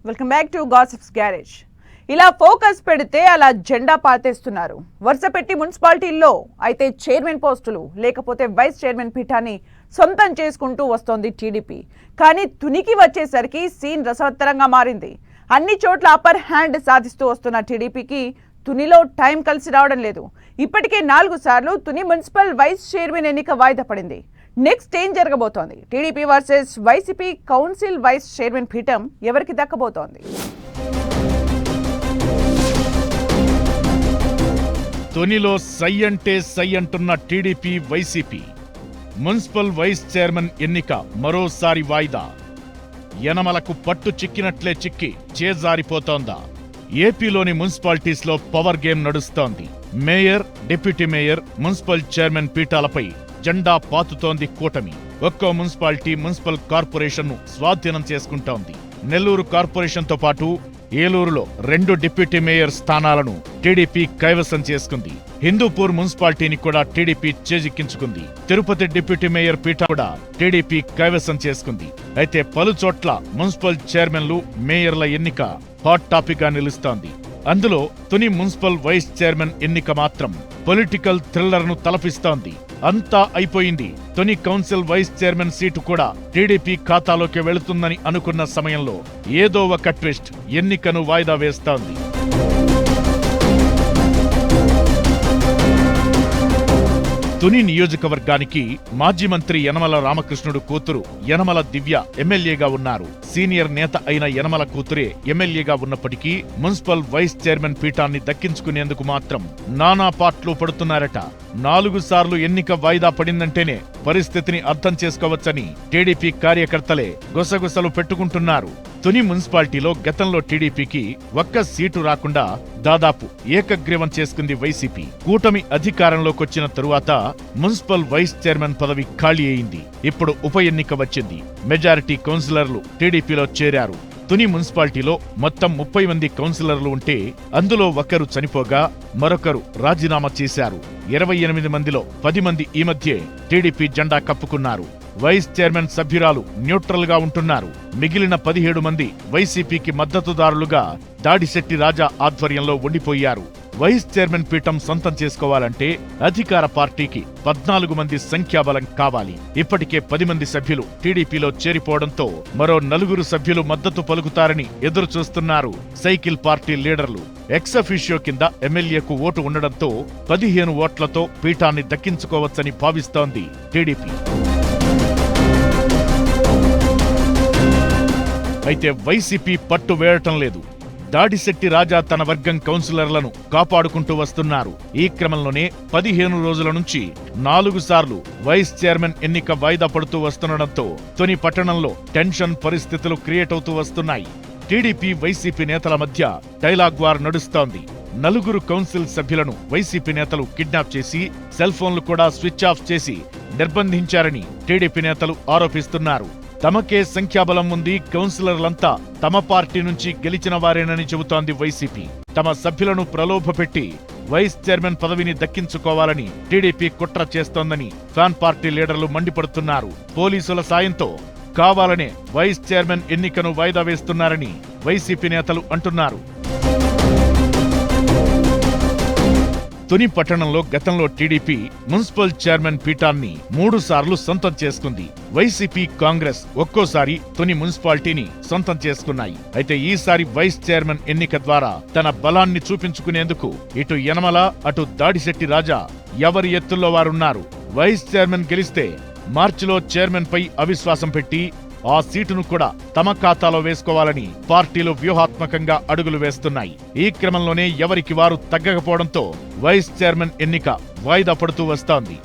Welcome back to gossips garage. ఇలా focus పెడితే అలా జెండా పాతేస్తున్నారు. వరుస పెట్టి మున్సిపాలిటీల్లో అయితే చైర్మన్ పోస్టులు లేకపోతే వైస్ చైర్మన్ పీఠాన్ని సొంతం చేసుకుంటూ వస్తోంది టీడీపీ. కానీ తునికి వచ్చేసరికి సీన్ రసవత్తరంగా మారింది. అన్ని చోట్ల అప్పర్ హ్యాండ్ సాధిస్తూ వస్తున్న టీడీపీకి తునిలో టైం కలిసి రావడం లేదు. ఇప్పటికే 4 సార్లు తుని మున్సిపల్ వైస్ చైర్మన్ ఎన్నిక వాయిదా పడింది. నెక్స్ట్ ఏం జరగబోతోంది? TDP versus YCP council vice chairman పీఠం ఎవరికి దక్కబోతోంది? తునిలో సై అంటే సై అంటున్న TDP YCP. Municipal vice chairman ఎన్నిక మరోసారి వాయిదా. యనమలకు పట్టు చిక్కినట్లే చిక్కి చేజారిపోతోందా? ఏపీలోని మున్సిపాలిటీస్లో పవర్ గేమ్ నడుస్తోంది. Mayor, deputy mayor, municipal chairman పీఠాలపై జెండా పాతుతోంది కూటమి. ఒక్కో మున్సిపాలిటీ మున్సిపల్ కార్పొరేషన్ను స్వాధీనం చేసుకుంటోంది. నెల్లూరు కార్పొరేషన్తో పాటు ఏలూరులో 2 డిప్యూటీ మేయర్ స్థానాలను టీడీపీ కైవసం చేసుకుంది. హిందూపూర్ మున్సిపాలిటీని కూడా టీడీపీ చేజిక్కించుకుంది. తిరుపతి డిప్యూటీ మేయర్ పీఠ కూడా టీడీపీ కైవసం చేసుకుంది. అయితే పలుచోట్ల మున్సిపల్ చైర్మన్లు, మేయర్ల ఎన్నిక హాట్ టాపిక్ గా నిలుస్తోంది. అందులో తుని మున్సిపల్ వైస్ చైర్మన్ ఎన్నిక మాత్రం పొలిటికల్ థ్రిల్లర్ ను తలపిస్తోంది. అంతా అయిపోయింది. Tuni council vice chairman seat కూడా టీడీపీ ఖాతాలోకి వెళుతుందని అనుకున్న సమయంలో ఏదో ఒక ట్విస్ట్ ఎన్నికను వాయిదా వేస్తోంది. తుని నియోజకవర్గానికి మాజీ మంత్రి యనమల రామకృష్ణుడు కూతురు యనమల దివ్య ఎమ్మెల్యేగా ఉన్నారు. సీనియర్ నేత అయిన యనమల కూతురే ఎమ్మెల్యేగా ఉన్నప్పటికీ మున్సిపల్ వైస్ చైర్మన్ పీఠాన్ని దక్కించుకునేందుకు మాత్రం నానా పాట్లు పడుతున్నారట. 4 సార్లు ఎన్నిక వాయిదా పడిందంటేనే పరిస్థితిని అర్థం చేసుకోవచ్చని టీడీపీ కార్యకర్తలే గుసగుసలు పెట్టుకుంటున్నారు. తుని మున్సిపాలిటీలో గతంలో టీడీపీకి ఒక్క సీటు రాకుండా దాదాపు ఏకగ్రీవం చేసుకుంది వైసీపీ. కూటమి అధికారంలోకొచ్చిన తరువాత మున్సిపల్ వైస్ చైర్మన్ పదవి ఖాళీ అయింది. ఇప్పుడు ఉప ఎన్నిక వచ్చింది. మెజారిటీ కౌన్సిలర్లు టీడీపీలో చేరారు. తుని మున్సిపాలిటీలో మొత్తం 30 మంది కౌన్సిలర్లు ఉంటే అందులో ఒకరు చనిపోగా మరొకరు రాజీనామా చేశారు. 28 మందిలో 10 మంది ఈ మధ్యే టీడీపీ జెండా కప్పుకున్నారు. వైస్ చైర్మన్ సభ్యురాలు న్యూట్రల్ గా ఉంటున్నారు. మిగిలిన 17 మంది వైసీపీకి మద్దతుదారులుగా దాడిశెట్టి రాజా ఆధ్వర్యంలో ఉండిపోయారు. వైస్ చైర్మన్ పీఠం సొంతం చేసుకోవాలంటే అధికార పార్టీకి 14 మంది సంఖ్యాబలం కావాలి. ఇప్పటికే 10 మంది సభ్యులు టీడీపీలో చేరిపోవడంతో మరో 4 సభ్యులు మద్దతు పలుకుతారని ఎదురు చూస్తున్నారు సైకిల్ పార్టీ లీడర్లు. ఎక్స్ అఫీషియో కింద ఎమ్మెల్యేకు ఓటు ఉండడంతో 15 ఓట్లతో పీఠాన్ని దక్కించుకోవచ్చని భావిస్తోంది టీడీపీ. అయితే వైసీపీ పట్టు వేయటం లేదు. దాడిశెట్టి రాజా తన వర్గం కౌన్సిలర్లను కాపాడుకుంటూ వస్తున్నారు. ఈ క్రమంలోనే 15 రోజుల నుంచి 4 సార్లు వైస్ చైర్మన్ ఎన్నిక వాయిదా పడుతూ వస్తుండటంతో తుని పట్టణంలో టెన్షన్ పరిస్థితులు క్రియేట్ అవుతూ వస్తున్నాయి. టీడీపీ, వైసీపీ నేతల మధ్య డైలాగ్ వార్ నడుస్తోంది. 4 కౌన్సిల్ సభ్యులను వైసీపీ నేతలు కిడ్నాప్ చేసి సెల్ ఫోన్లు కూడా స్విచ్ ఆఫ్ చేసి నిర్బంధించారని టీడీపీ నేతలు ఆరోపిస్తున్నారు. తమకే సంఖ్యాబలం ఉంది, కౌన్సిలర్లంతా తమ పార్టీ నుంచి గెలిచిన వారేనని చెబుతోంది వైసీపీ. తమ సభ్యులను ప్రలోభపెట్టి వైస్ చైర్మన్ పదవిని దక్కించుకోవాలని టీడీపీ కుట్ర చేస్తోందని ఫ్యాన్ పార్టీ లీడర్లు మండిపడుతున్నారు. పోలీసుల సాయంతో కావాలనే వైస్ చైర్మన్ ఎన్నికను వాయిదా వేస్తున్నారని వైసీపీ నేతలు అంటున్నారు. తుని పట్టణంలో గతంలో టీడీపీ మున్సిపల్ చైర్మన్ పీఠాన్ని 3 సార్లు సొంతం చేసుకుంది. వైసీపీ, కాంగ్రెస్ ఒక్కోసారి తుని మున్సిపాలిటీని సొంతం చేసుకున్నాయి. అయితే ఈసారి వైస్ చైర్మన్ ఎన్నిక ద్వారా తన బలాన్ని చూపించుకునేందుకు ఇటు యనమల, అటు దాడిశెట్టి రాజా ఎవరి ఎత్తుల్లో వారున్నారు. వైస్ చైర్మన్ గెలిస్తే మార్చిలో చైర్మన్ పై అవిశ్వాసం పెట్టి ఆ సీటును కూడా తమ ఖాతాలో వేసుకోవాలని పార్టీలు వ్యూహాత్మకంగా అడుగులు వేస్తున్నాయి. ఈ క్రమంలోనే ఎవరికి వారు తగ్గకపోవడంతో వైస్ చైర్మన్ ఎన్నిక వాయిదా పడుతూ వస్తోంది.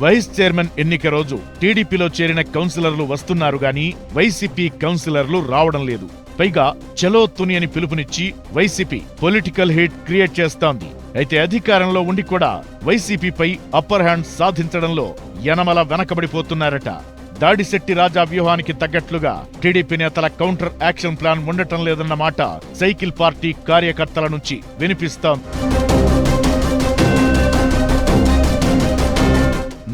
వైస్ చైర్మన్ ఎన్నిక రోజు టీడీపీలో చేరిన కౌన్సిలర్లు వస్తున్నారు గాని వైసీపీ కౌన్సిలర్లు రావడం లేదు. పైగా చలో తుని అని పిలుపునిచ్చి వైసీపీ పొలిటికల్ హీట్ క్రియేట్ చేస్తోంది. అయితే అధికారంలో ఉండి కూడా వైసీపీపై అప్పర్ హ్యాండ్ సాధించడంలో యనమల వెనకబడిపోతున్నారట. దాడిశెట్టి రాజా వ్యూహానికి తగ్గట్లుగా టీడీపీ నేతల కౌంటర్ యాక్షన్ ప్లాన్ ఉండటం లేదన్న మాట సైకిల్ పార్టీ కార్యకర్తల నుంచి వినిపిస్తోంది.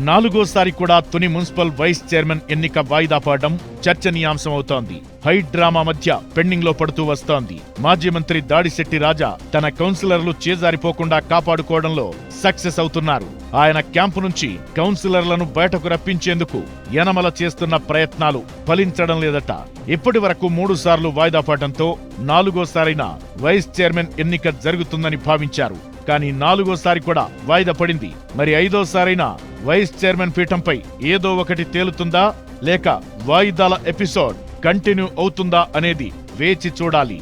నాలుగోసారి కూడా తుని మున్సిపల్ వైస్ చైర్మన్ ఎన్నిక వాయిదా పడడం చర్చనీయాంశమవుతోంది. హై డ్రామా మధ్య పెండింగ్ లో పడుతూ వస్తోంది. మాజీ మంత్రి దాడిశెట్టి రాజా తన కౌన్సిలర్లు చేజారిపోకుండా కాపాడుకోవడంలో సక్సెస్ అవుతున్నారు. ఆయన క్యాంపు నుంచి కౌన్సిలర్లను బయటకు రప్పించేందుకు యనమల చేస్తున్న ప్రయత్నాలు ఫలించడం లేదట. ఇప్పటి వరకు 3 సార్లు వాయిదా పడటంతో 4గోసారైనా వైస్ చైర్మన్ ఎన్నిక జరుగుతుందని భావించారు. కానీ 4గోసారి కూడా వాయిదా పడింది. మరి 5వ వైస్ చైర్మన్ పీఠంపై ఏదో ఒకటి తేలుతుందా లేక వాయిదాల ఎపిసోడ్ కంటిన్యూ అవుతుందా అనేది వేచి చూడాలి.